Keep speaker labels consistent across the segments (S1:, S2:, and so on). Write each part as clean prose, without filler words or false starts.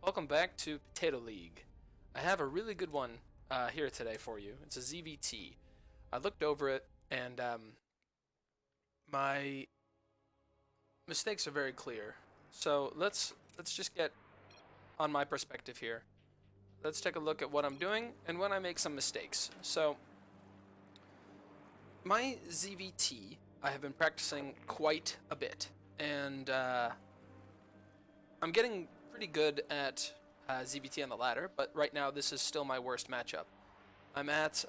S1: Welcome back to Potato League. I have a really good one here today for you. It's a ZvT. I looked over it and my mistakes are very clear. So let's just get on my perspective here. Let's take a look at what I'm doing and when I make some mistakes. So my ZvT, I have been practicing quite a bit, and I'm getting pretty good at ZvT on the ladder, but right now this is still my worst matchup. I'm at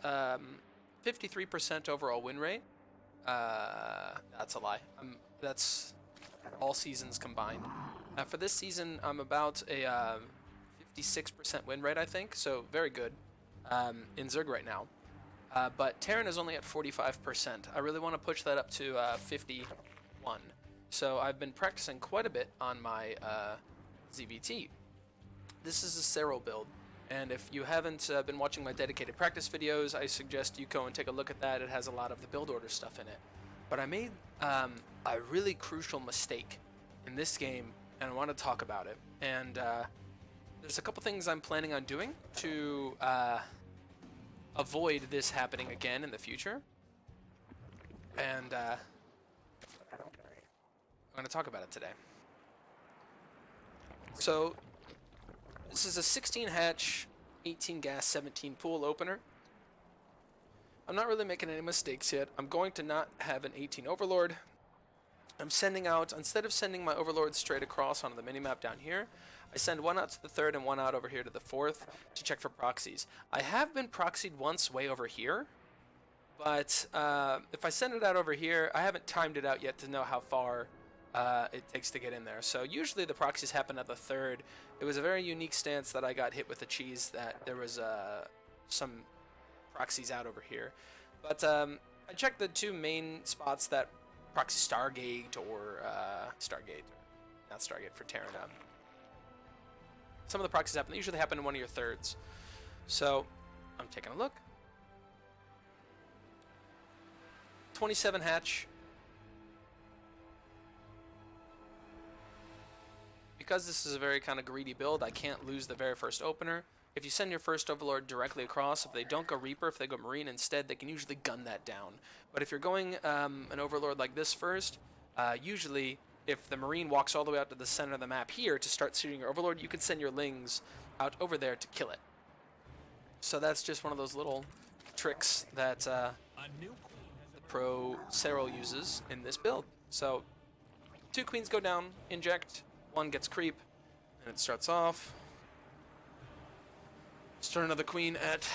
S1: 53% overall win rate. That's a lie. That's all seasons combined. For this season, I'm about a 56% win rate, I think, so very good in Zerg right now. But Terran is only at 45%. I really want to push that up to 51. So I've been practicing quite a bit on my ZvT. This is a Cero build, and if you haven't been watching my dedicated practice videos, I suggest you go and take a look at that. It has a lot of the build order stuff in it. But I made a really crucial mistake in this game, and I want to talk about it. And there's a couple things I'm planning on doing to avoid this happening again in the future. And I'm going to talk about it today. So this is a 16 hatch, 18 gas, 17 pool opener. I'm not really making any mistakes yet. I'm going to not have an 18 overlord. I'm sending out, instead of sending my overlord straight across onto the minimap down here, I send one out to the third and one out over here to the fourth to check for proxies. I have been proxied once way over here, but if I send it out over here, I haven't timed it out yet to know how far it takes to get in there. So usually the proxies happen at the third. It was a very unique stance that I got hit with the cheese, that there was some proxies out over here. But I checked the two main spots that proxy Stargate or not Stargate for Terran. Some of the proxies happen. They usually happen in one of your thirds. So I'm taking a look. 27 hatch. Because this is a very kind of greedy build, I can't lose the very first opener. If you send your first overlord directly across, if they don't go Reaper, if they go Marine instead, they can usually gun that down. But if you're going an overlord like this first, usually if the Marine walks all the way out to the center of the map here to start shooting your overlord, you can send your lings out over there to kill it. So that's just one of those little tricks that the pro Cero uses in this build. So 2 queens go down, inject, 1 gets creep, and it starts off. Start another queen at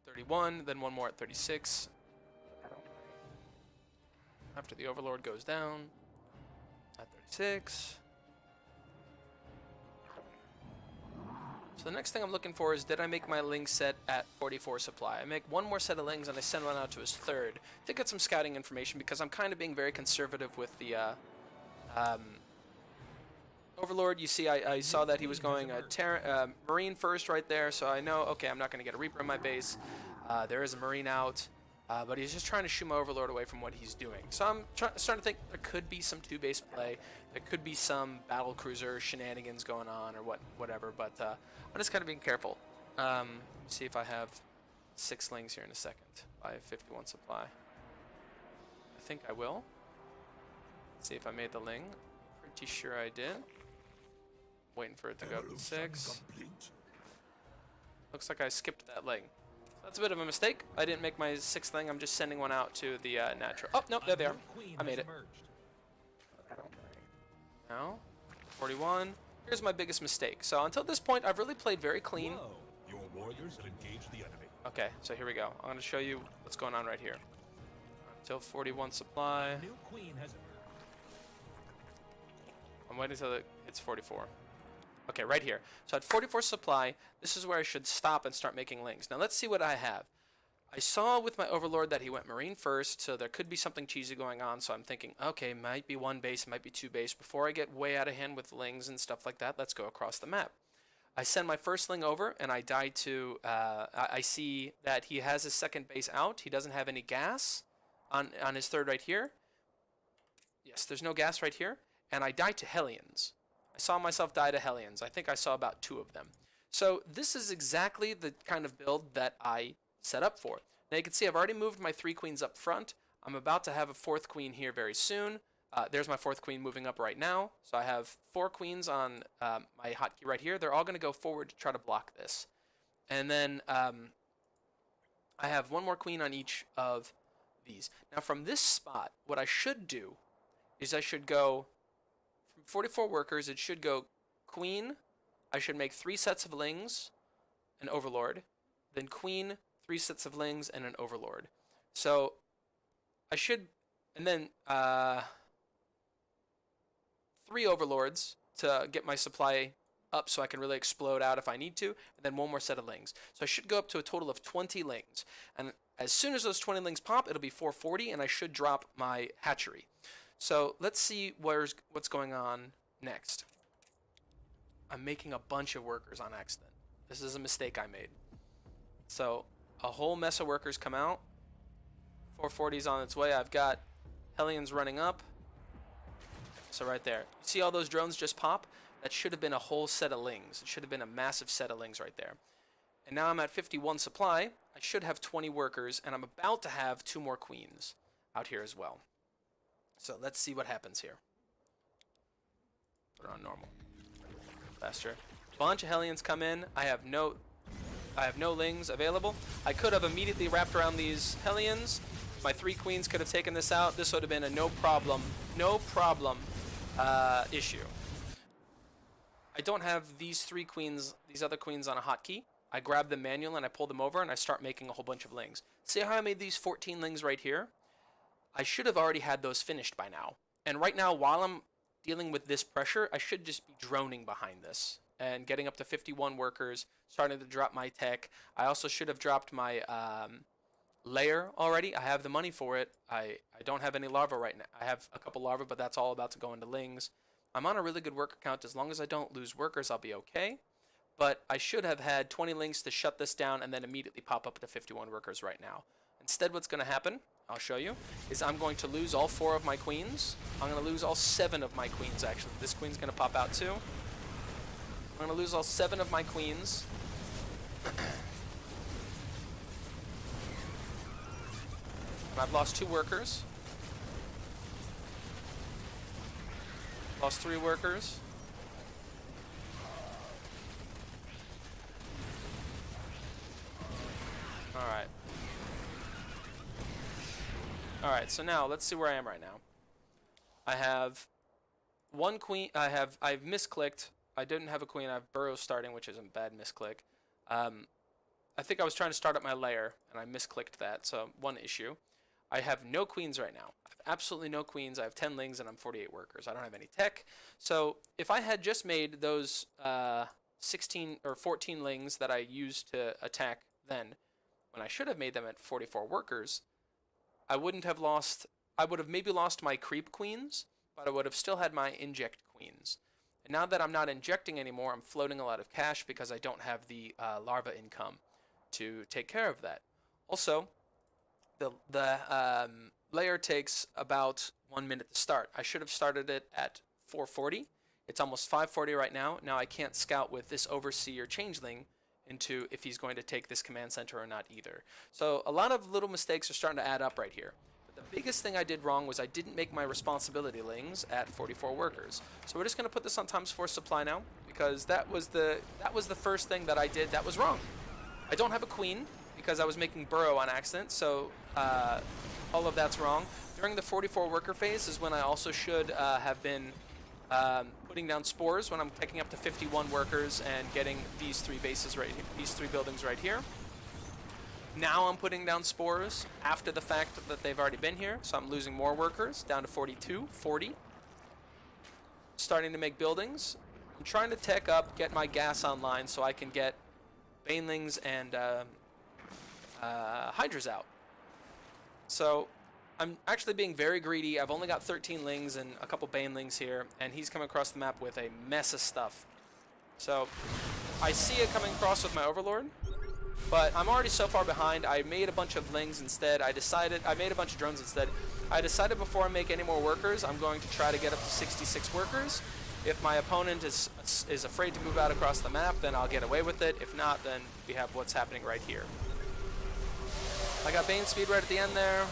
S1: 31, then 1 more at 36. After the overlord goes down at 36. So the next thing I'm looking for is, did I make my ling set at 44 supply? I make 1 more set of lings and I send one out to his third to get some scouting information, because I'm kind of being very conservative with the overlord. You see, I saw that he was going Marine first right there, so I know, okay, I'm not going to get a Reaper in my base. There is a Marine out, but he's just trying to shoot my overlord away from what he's doing. So I'm starting to think there could be some 2-base play. There could be some battle cruiser shenanigans going on or whatever, but I'm just kind of being careful. See if I have 6 lings here in a second. I have 51 supply. I think I will. Let's see if I made the ling. Pretty sure I did. Waiting for it to go up to 6. Looks like I skipped that ling. That's a bit of a mistake. I didn't make my 6th ling. I'm just sending one out to the natural. Oh, no, there they are. I made it. Now, 41. Here's my biggest mistake. So until this point, I've really played very clean.
S2: Your warriors have engaged the enemy.
S1: Okay, so here we go. I'm going to show you what's going on right here. Until 41 supply. I'm waiting until it hits 44. Okay, right here. So at 44 supply, this is where I should stop and start making lings. Now let's see what I have. I saw with my overlord that he went Marine first, so there could be something cheesy going on. So I'm thinking, okay, might be 1 base, might be 2 base. Before I get way out of hand with lings and stuff like that, let's go across the map. I send my first ling over, and I die to. I see that he has his 2nd base out. He doesn't have any gas on his 3rd right here. yes, there's no gas right here, and I die to Hellions. I saw myself die to Hellions. I think I saw about 2 of them. So this is exactly the kind of build that I set up for. Now you can see I've already moved my 3 queens up front. I'm about to have a 4th queen here very soon. There's my 4th queen moving up right now. So I have 4 queens on my hotkey right here. They're all going to go forward to try to block this. And then I have 1 more queen on each of these. Now from this spot, what I should do is I should go from 44 workers. It should go queen. I should make 3 sets of lings, an overlord, then queen, 3 sets of lings, and an overlord. So I should, and then 3 overlords to get my supply up so I can really explode out if I need to, and then 1 more set of lings. So I should go up to a total of 20 lings. And as soon as those 20 lings pop, it'll be 440, and I should drop my hatchery. So let's see what's going on next. I'm making a bunch of workers on accident. This is a mistake I made. So a whole mess of workers come out. 440's on its way. I've got Hellions running up. So right there. You see all those drones just pop? That should have been a whole set of lings. It should have been a massive set of lings right there. And now I'm at 51 supply. I should have 20 workers, and I'm about to have 2 more queens out here as well. So let's see what happens here. Put it on normal. Faster. Bunch of Hellions come in. I have no lings available. I could have immediately wrapped around these Hellions. My 3 queens could have taken this out. This would have been a no problem issue. I don't have these 3 queens, these other queens on a hotkey. I grab them manually and I pull them over and I start making a whole bunch of lings. See how I made these 14 lings right here? I should have already had those finished by now. And right now, while I'm dealing with this pressure, I should just be droning behind this and getting up to 51 workers, starting to drop my tech. I also should have dropped my layer already. I have the money for it. I don't have any larvae right now. I have a couple larvae, but that's all about to go into lings. I'm on a really good worker count. As long as I don't lose workers, I'll be okay. But I should have had 20 lings to shut this down and then immediately pop up to 51 workers right now. Instead, what's going to happen, I'll show you, is I'm going to lose all 4 of my queens. I'm going to lose all 7 of my queens, actually. This queen's going to pop out too. I'm going to lose all 7 of my queens. And I've lost 2 workers. Lost 3 workers. Alright. Alright, so now let's see where I am right now. I have 1 queen. I've misclicked. I didn't have a queen. I have burrows starting, which is a bad misclick. I think I was trying to start up my layer, and I misclicked that, so 1 issue. I have no queens right now. I have absolutely no queens. I have 10 lings, and I'm 48 workers. I don't have any tech. So if I had just made those 16 or 14 lings that I used to attack then, when I should have made them at 44 workers, I wouldn't have lost. I would have maybe lost my creep queens, but I would have still had my inject queens. And now that I'm not injecting anymore, I'm floating a lot of cash because I don't have the larva income to take care of that. Also, the layer takes about 1 minute to start. I should have started it at 440. It's almost 540 right now. Now I can't scout with this overseer changeling into if he's going to take this command center or not either. So a lot of little mistakes are starting to add up right here. But the biggest thing I did wrong was I didn't make my responsibility lings at 44 workers. So we're just going to put this on ×4 supply now because that was the first thing that I did that was wrong. I don't have a queen because I was making burrow on accident, so all of that's wrong. During the 44 worker phase is when I also should have been putting down spores when I'm taking up to 51 workers and getting these 3 bases right here, these 3 buildings right here. Now I'm putting down spores after the fact that they've already been here, so I'm losing more workers down to 42, 40. Starting to make buildings. I'm trying to tech up, get my gas online so I can get banelings and hydras out. So I'm actually being very greedy. I've only got 13 lings and a couple banelings here, and he's coming across the map with a mess of stuff. So I see it coming across with my overlord. But I'm already so far behind. I made a bunch of lings instead. I made a bunch of drones instead. I decided before I make any more workers, I'm going to try to get up to 66 workers. If my opponent is afraid to move out across the map, then I'll get away with it. If not, then we have what's happening right here. I got Bane speed right at the end there.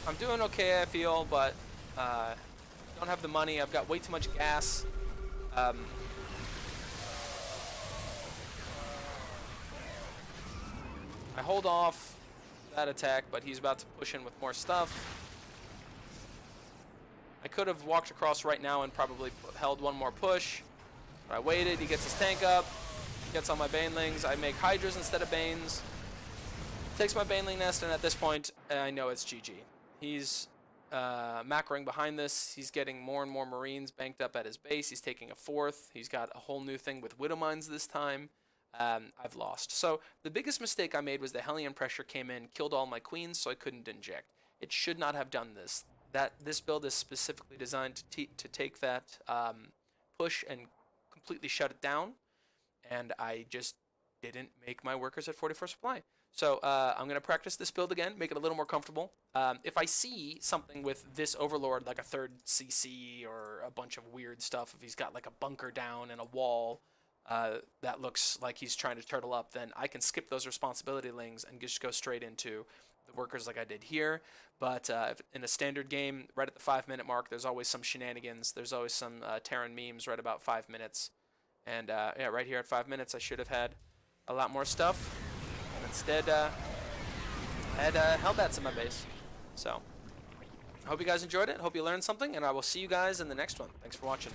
S1: I'm doing okay, I feel, but don't have the money. I've got way too much gas. I hold off that attack, but he's about to push in with more stuff. I could have walked across right now and probably held one more push. But I waited. He gets his tank up. Gets on my Banelings. I make Hydras instead of Banes. Takes my Baneling nest, and at this point, I know it's GG. He's macroing behind this. He's getting more and more Marines banked up at his base. He's taking a fourth. He's got a whole new thing with Widow Mines this time. I've lost. So the biggest mistake I made was the Hellion pressure came in, killed all my queens, so I couldn't inject. It should not have done this. This build is specifically designed to take that push and completely shut it down, and I just didn't make my workers at 44 supply. So I'm going to practice this build again, make it a little more comfortable. If I see something with this Overlord, like a third CC or a bunch of weird stuff, if he's got like a bunker down and a wall that looks like he's trying to turtle up, then I can skip those responsibility lings and just go straight into the workers like I did here. But in a standard game, right at the 5-minute mark, there's always some shenanigans. There's always some Terran memes right about 5 minutes. And yeah, right here at 5 minutes, I should have had a lot more stuff. And instead, I had Hellbats in my base. So, I hope you guys enjoyed it. Hope you learned something, and I will see you guys in the next one. Thanks for watching.